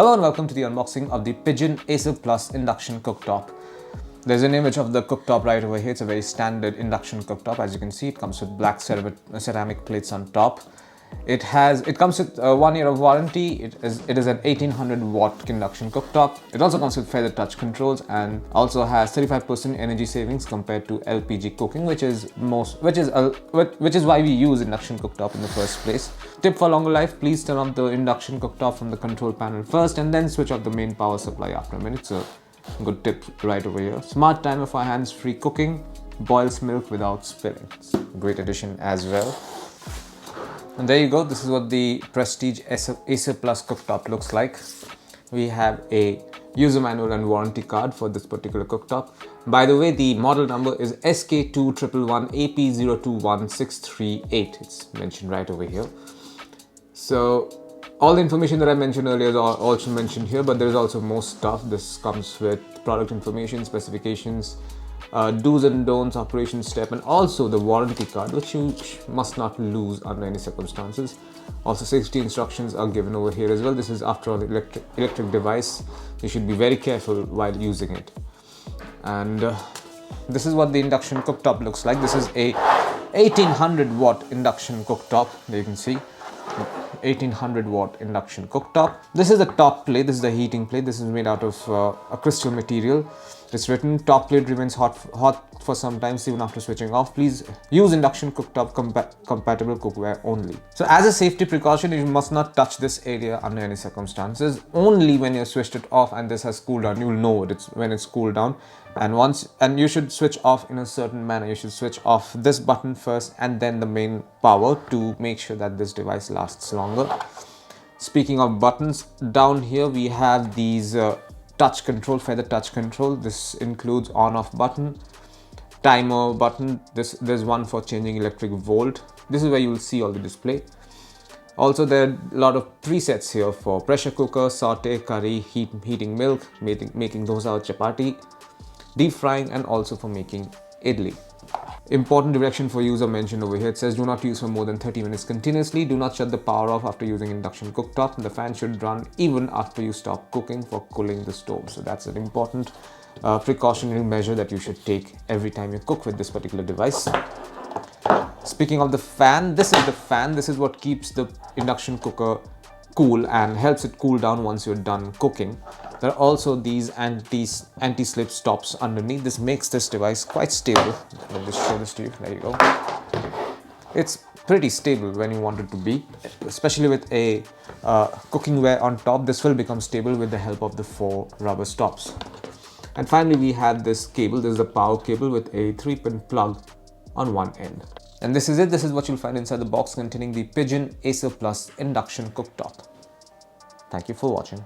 Hello and welcome to the unboxing of the Pigeon Acer Plus Induction Cooktop. There's an image of the cooktop right over here. It's a very standard induction cooktop. As you can see, it comes with black ceramic plates on top. It comes with 1 year of warranty. It is an 1800 watt induction cooktop. It also comes with feather touch controls and also has 35% energy savings compared to LPG cooking, which is why we use induction cooktop in the first place. Tip for longer life: please turn off the induction cooktop from the control panel first and then switch off the main power supply after a minute. So good tip right over here. Smart timer for hands-free cooking. Boils milk without spilling. It's a great addition as well. And there you go. This is what the Prestige Acer Plus cooktop looks like. We have a user manual and warranty card for this particular cooktop. By the way, the model number is SK2111AP021638. It's mentioned right over here. So all the information that I mentioned earlier is also mentioned here, but there's also more stuff. This comes with product information, specifications, do's and don'ts, operation step, and also the warranty card, which you must not lose under any circumstances. Also, safety instructions are given over here as well. This is, after all, electric device. You should be very careful while using it. And this is what the induction cooktop looks like. This is a 1800 watt induction cooktop. There you can see 1800 watt induction cooktop. This is the top plate. This is the heating plate. This is made out of a crystal material. It's written top plate remains hot for some time even after switching off. Please use induction cooktop compatible cookware only. So as a safety precaution, you must not touch this area under any circumstances. Only when you switched it off and this has cooled down, you'll know when it's cooled down. And you should switch off in a certain manner. You should switch off this button first and then the main power to make sure that this device lasts longer. Speaking of buttons, down here we have these touch control, feather touch control. This includes on-off button, timer button. There's one for changing electric volt. This is where you will see all the display. Also, there are a lot of presets here for pressure cooker, saute, curry, heating milk, making dosa or chapati, deep frying, and also for making idli. Important direction for use are mentioned over here. It says do not use for more than 30 minutes continuously. Do not shut the power off after using induction cooktop. The fan should run even after you stop cooking for cooling the stove. So that's an important precautionary measure that you should take every time you cook with this particular device. Speaking of the fan, this is the fan. This is what keeps the induction cooker cool and helps it cool down once you're done cooking. There are also these anti-slip stops underneath. This makes this device quite stable. Let me just show this to you. There you go. It's pretty stable when you want it to be, especially with a cookingware on top. This will become stable with the help of the 4 rubber stops. And finally, we have this cable. This is a power cable with a 3-pin plug on one end. And this is it. This is what you'll find inside the box containing the Pigeon Acer Plus Induction Cooktop. Thank you for watching.